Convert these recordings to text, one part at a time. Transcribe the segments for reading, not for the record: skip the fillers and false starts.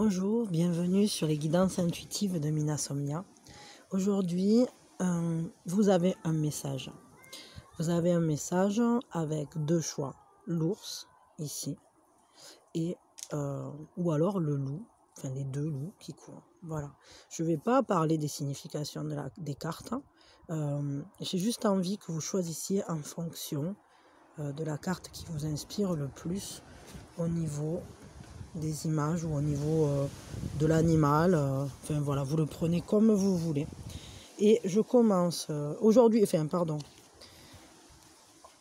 Bonjour, bienvenue sur les guidances intuitives de Minasomnia. Aujourd'hui, vous avez un message. Vous avez un message avec deux choix. L'ours, ici, et ou alors le loup, enfin les deux loups qui courent. Voilà. Je ne vais pas parler des significations des cartes. J'ai juste envie que vous choisissiez en fonction de la carte qui vous inspire le plus au niveau des images ou au niveau de l'animal. Enfin voilà, vous le prenez comme vous voulez. Et je commence aujourd'hui,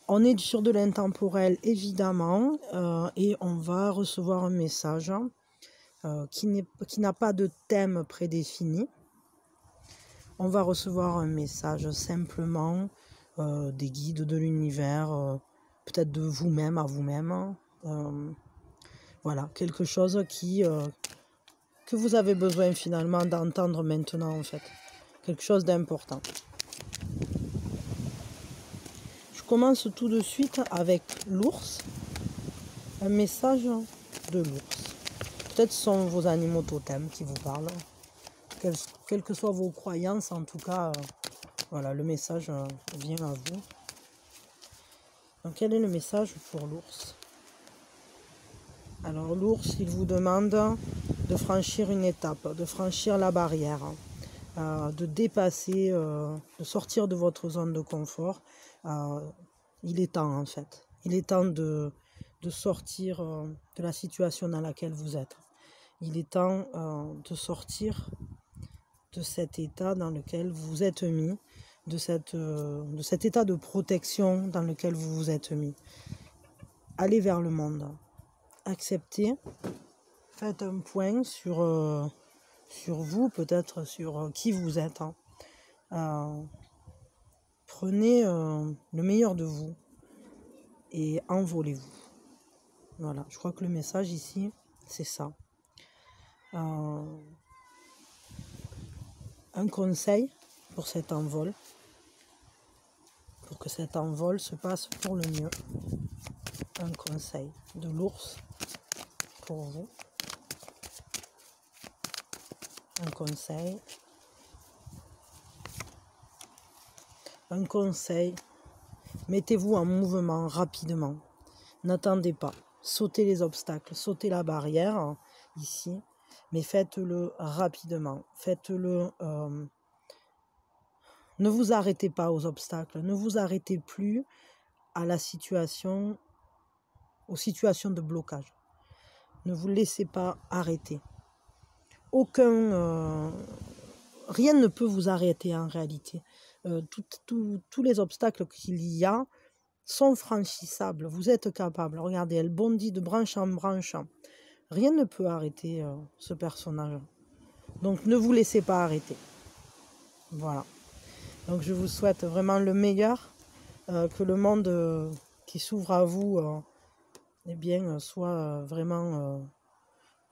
on est sur de l'intemporel évidemment, et on va recevoir un message qui n'a pas de thème prédéfini. On va recevoir un message simplement des guides de l'univers, peut-être de vous-même à vous-même. Voilà, quelque chose que vous avez besoin finalement d'entendre maintenant en fait. Quelque chose d'important. Je commence tout de suite avec l'ours. Un message de l'ours. Peut-être ce sont vos animaux totems qui vous parlent. Quelles que soient vos croyances, en tout cas, voilà, le message vient à vous. Donc quel est le message pour l'ours ? Alors l'ours, il vous demande de franchir une étape, de franchir la barrière, de dépasser, de sortir de votre zone de confort. Il est temps en fait. Il est temps de sortir de la situation dans laquelle vous êtes. Il est temps de sortir de cet état dans lequel vous vous êtes mis, de cet état de protection dans lequel vous vous êtes mis. Allez vers le monde. Acceptez. Faites un point sur vous, peut-être sur qui vous êtes. Prenez le meilleur de vous et envolez-vous. Voilà, je crois que le message ici, c'est ça. Un conseil pour cet envol, pour que cet envol se passe pour le mieux. Un conseil de l'ours pour vous. Un conseil. Un conseil. Mettez-vous en mouvement rapidement. N'attendez pas. Sautez les obstacles, sautez la barrière ici, mais faites-le rapidement. Faites-le. Ne vous arrêtez pas aux obstacles. Ne vous arrêtez plus à la situation, aux situations de blocage. Ne vous laissez pas arrêter. Rien ne peut vous arrêter en réalité. Tous les obstacles qu'il y a sont franchissables. Vous êtes capable. Regardez, elle bondit de branche en branche. Rien ne peut arrêter ce personnage. Donc ne vous laissez pas arrêter. Voilà. Donc je vous souhaite vraiment le meilleur. Que le monde qui s'ouvre à vous soit vraiment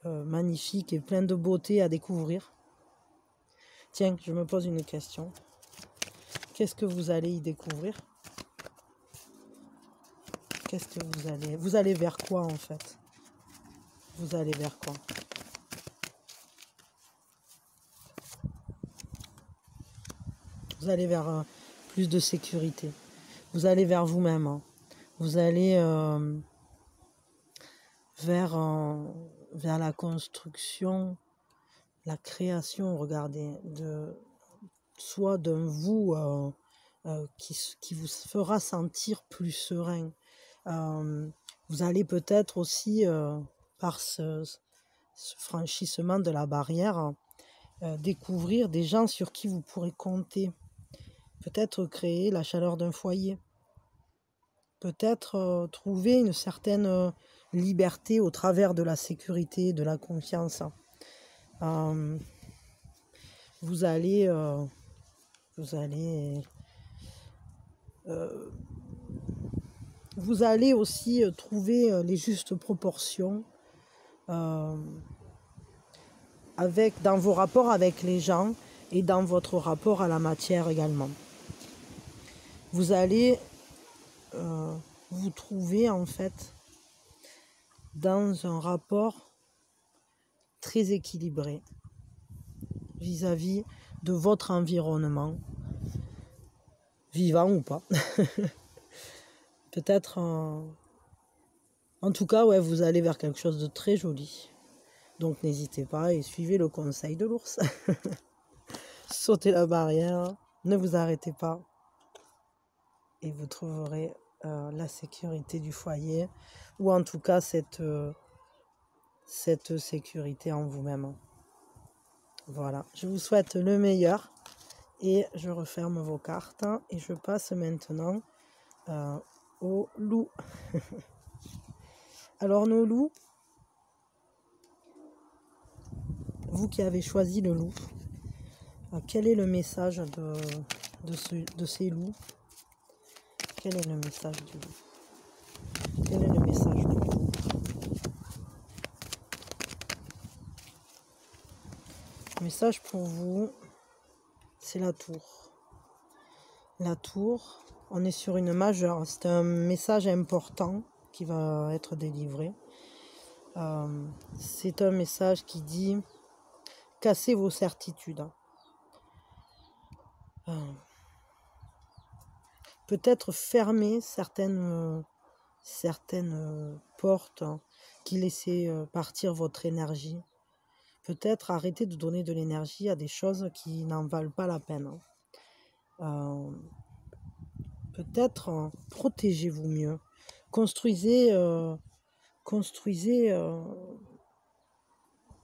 magnifique et plein de beauté à découvrir. Tiens, je me pose une question. Qu'est-ce que vous allez y découvrir ? Qu'est-ce que vous allez vers quoi en fait ? Vous allez vers quoi ? Vous allez vers plus de sécurité. Vous allez vers vous-même. Hein. Vous allez vers la construction, la création, regardez, soit d'un vous qui vous fera sentir plus serein. Vous allez peut-être aussi, par ce franchissement de la barrière, découvrir des gens sur qui vous pourrez compter. Peut-être créer la chaleur d'un foyer. Peut-être trouver une certaine liberté au travers de la sécurité, de la confiance. Vous allez aussi trouver les justes proportions dans vos rapports avec les gens et dans votre rapport à la matière également. Vous allez vous trouver en fait dans un rapport très équilibré vis-à-vis de votre environnement, vivant ou pas. Peut-être, en tout cas, ouais, vous allez vers quelque chose de très joli. Donc n'hésitez pas et suivez le conseil de l'ours. Sautez la barrière, ne vous arrêtez pas et vous trouverez la sécurité du foyer ou en tout cas cette sécurité en vous-même. Voilà, je vous souhaite le meilleur et je referme vos cartes et je passe maintenant au loup. Alors nos loups, vous qui avez choisi le loup, quel est le message de ces loups? Quel est le message du loup? Quel est le message du loup? Le message pour vous, c'est la tour. La tour, on est sur une majeure. C'est un message important qui va être délivré. C'est un message qui dit cassez vos certitudes. Peut-être fermer certaines portes qui laissaient partir votre énergie. Peut-être arrêter de donner de l'énergie à des choses qui n'en valent pas la peine. Peut-être protégez-vous mieux. Construisez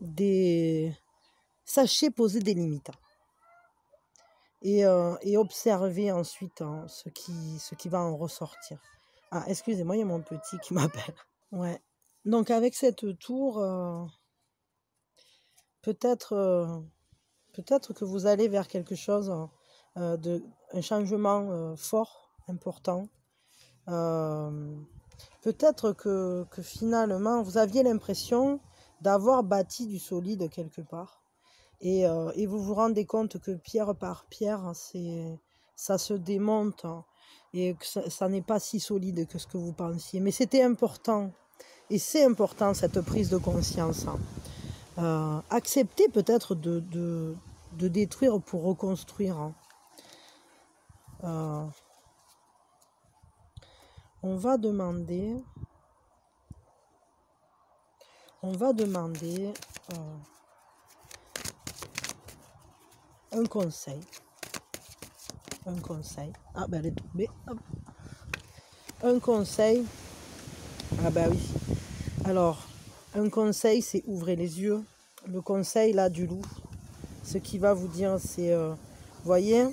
des... Sachez poser des limites. Et observez ensuite ce qui va en ressortir. Ah, excusez-moi, il y a mon petit qui m'appelle. Ouais. Donc avec cette tour, peut-être que vous allez vers quelque chose, un changement fort, important. Peut-être que finalement, vous aviez l'impression d'avoir bâti du solide quelque part. Et vous vous rendez compte que pierre par pierre, ça se démonte et que ça n'est pas si solide que ce que vous pensiez. Mais c'était important. Et c'est important, cette prise de conscience. Accepter peut-être de détruire pour reconstruire. On va demander un conseil. Ah ben elle est tombée. Hop. Un conseil. Ah ben oui. Alors, un conseil, c'est ouvrez les yeux. Le conseil là du loup, ce qui va vous dire, c'est, voyez,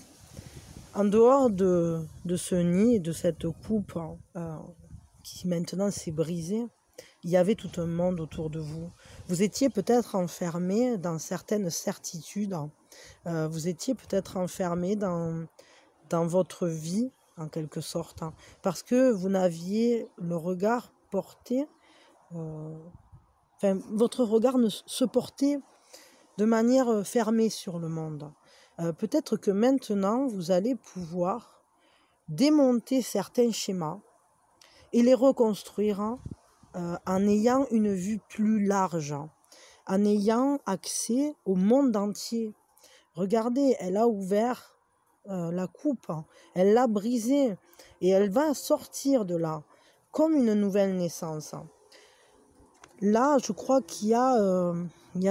en dehors de ce nid, de cette coupe qui maintenant s'est brisée, il y avait tout un monde autour de vous. Vous étiez peut-être enfermé dans certaines certitudes. Vous étiez peut-être enfermé dans votre vie, en quelque sorte, parce que vous n'aviez le regard porté, votre regard ne se portait de manière fermée sur le monde. Peut-être que maintenant, vous allez pouvoir démonter certains schémas et les reconstruire en ayant une vue plus large, en ayant accès au monde entier. Regardez, elle a ouvert la coupe, elle l'a brisée et elle va sortir de là comme une nouvelle naissance. Là, je crois qu'il y a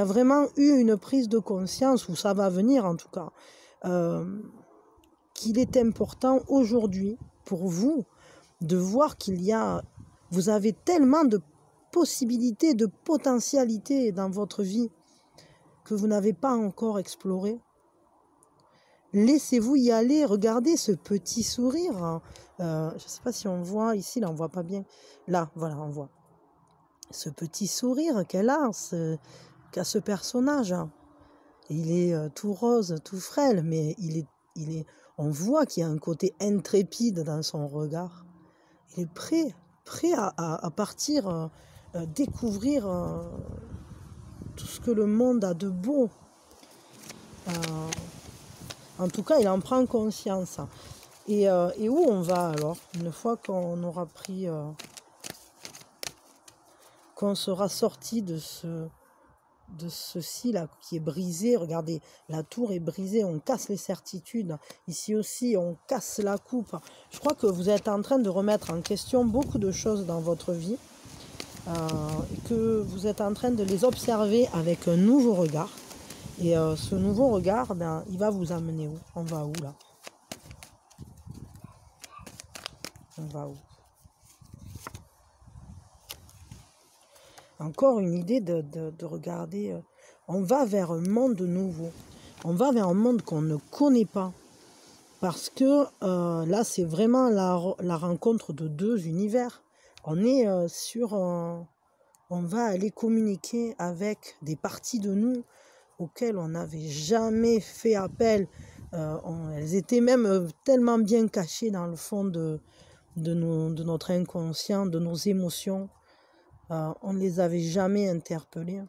vraiment eu une prise de conscience, ou ça va venir en tout cas, qu'il est important aujourd'hui pour vous de voir vous avez tellement de possibilités, de potentialités dans votre vie que vous n'avez pas encore exploré. Laissez-vous y aller, regardez ce petit sourire. Je ne sais pas si on voit ici, là on ne voit pas bien. Là, voilà, on voit. Ce petit sourire qu'a ce personnage. Il est tout rose, tout frêle, mais on voit qu'il y a un côté intrépide dans son regard. Il est prêt à partir découvrir tout ce que le monde a de beau. En tout cas, il en prend conscience. Et où on va alors, une fois qu'on aura qu'on sera sorti de ceci là qui est brisé. Regardez, la tour est brisée, on casse les certitudes. Ici aussi, on casse la coupe. Je crois que vous êtes en train de remettre en question beaucoup de choses dans votre vie et que vous êtes en train de les observer avec un nouveau regard. Et ce nouveau regard, ben, il va vous amener où? On va où là? On va où? Encore une idée de regarder. On va vers un monde nouveau. On va vers un monde qu'on ne connaît pas. Parce que là, c'est vraiment la rencontre de deux univers. On est on va aller communiquer avec des parties de nous auxquelles on n'avait jamais fait appel. Elles étaient même tellement bien cachées dans le fond de notre inconscient, de nos émotions. On ne les avait jamais interpellées.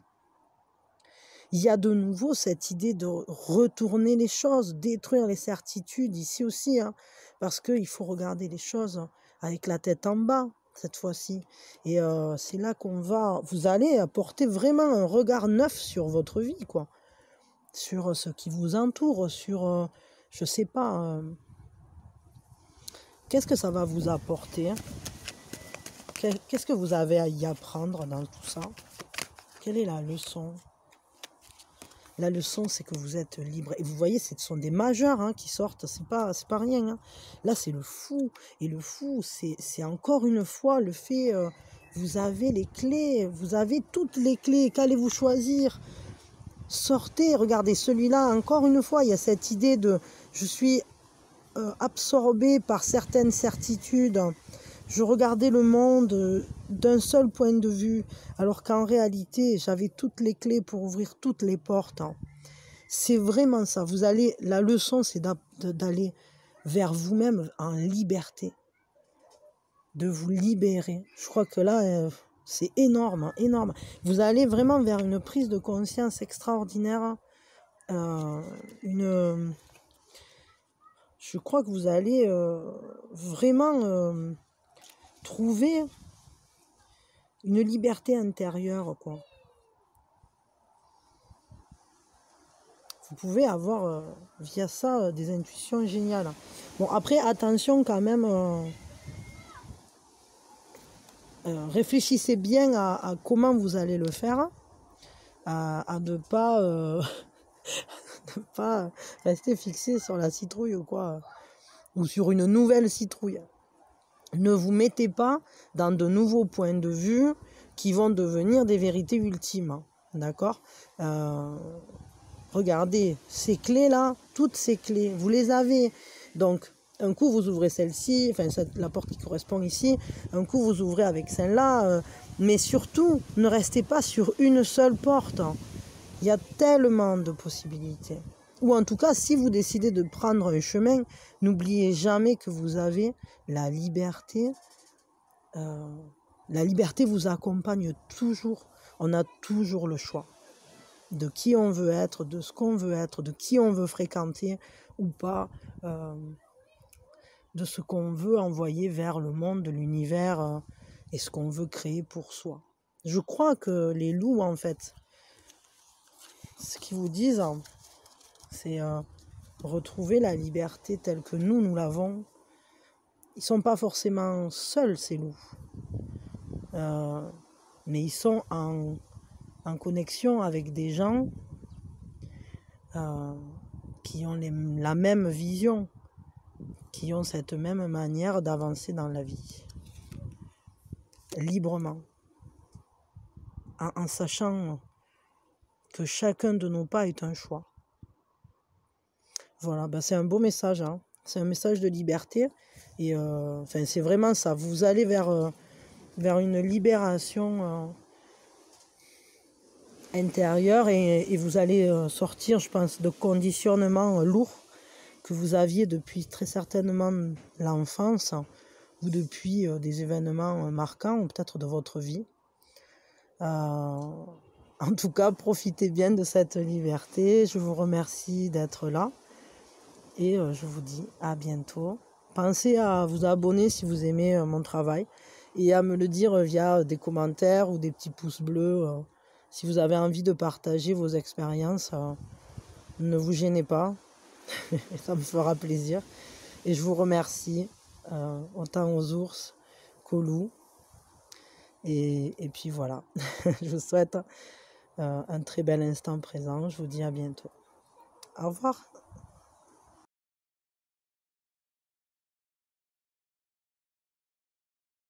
Il y a de nouveau cette idée de retourner les choses, détruire les certitudes ici aussi, hein, parce qu'il faut regarder les choses avec la tête en bas cette fois-ci. Et c'est là vous allez apporter vraiment un regard neuf sur votre vie, quoi, sur ce qui vous entoure, sur, je sais pas, qu'est-ce que ça va vous apporter, hein? Qu'est-ce que vous avez à y apprendre dans tout ça? Quelle est la leçon? La leçon, c'est que vous êtes libre. Et vous voyez, ce sont des majeurs hein, qui sortent, c'est pas rien. Hein. Là, c'est le fou. Et le fou, c'est encore une fois le fait, vous avez les clés, vous avez toutes les clés. Qu'allez-vous choisir? Sortez, regardez celui-là, encore une fois, il y a cette idée de, je suis absorbé par certaines certitudes. Je regardais le monde d'un seul point de vue, alors qu'en réalité, j'avais toutes les clés pour ouvrir toutes les portes. C'est vraiment ça. La leçon, c'est d'aller vers vous-même en liberté, de vous libérer. Je crois que là, c'est énorme, énorme. Vous allez vraiment vers une prise de conscience extraordinaire. Je crois que vous allez vraiment trouver une liberté intérieure, quoi. Vous pouvez avoir via ça des intuitions géniales. Bon, après, attention quand même, réfléchissez bien à comment vous allez le faire, à ne pas, de pas rester fixé sur la citrouille ou quoi, ou sur une nouvelle citrouille. Ne vous mettez pas dans de nouveaux points de vue qui vont devenir des vérités ultimes. D'accord ? Regardez, ces clés-là, toutes ces clés, vous les avez. Donc, un coup, vous ouvrez celle-ci, enfin, la porte qui correspond ici. Un coup, vous ouvrez avec celle-là. Mais surtout, ne restez pas sur une seule porte. Il y a tellement de possibilités. Ou en tout cas, si vous décidez de prendre un chemin, n'oubliez jamais que vous avez la liberté. La liberté vous accompagne toujours. On a toujours le choix de qui on veut être, de ce qu'on veut être, de qui on veut fréquenter ou pas, de ce qu'on veut envoyer vers le monde, de l'univers et ce qu'on veut créer pour soi. Je crois que les loups, en fait, ce qu'ils vous disent, c'est retrouver la liberté telle que nous l'avons. Ils ne sont pas forcément seuls, ces loups. Mais ils sont en connexion avec des gens qui ont la même vision, qui ont cette même manière d'avancer dans la vie, librement, en sachant que chacun de nos pas est un choix. Voilà, c'est un beau message, hein. C'est un message de liberté, et c'est vraiment ça, vous allez vers une libération intérieure et vous allez sortir, je pense, de conditionnements lourds que vous aviez depuis très certainement l'enfance ou depuis des événements marquants ou peut-être de votre vie. En tout cas, profitez bien de cette liberté. Je vous remercie d'être là et je vous dis à bientôt. Pensez à vous abonner si vous aimez mon travail et à me le dire via des commentaires ou des petits pouces bleus. Si vous avez envie de partager vos expériences, ne vous gênez pas, ça me fera plaisir. Et je vous remercie autant aux ours qu'aux loups. Et puis voilà, je vous souhaite un très bel instant présent. Je vous dis à bientôt. Au revoir.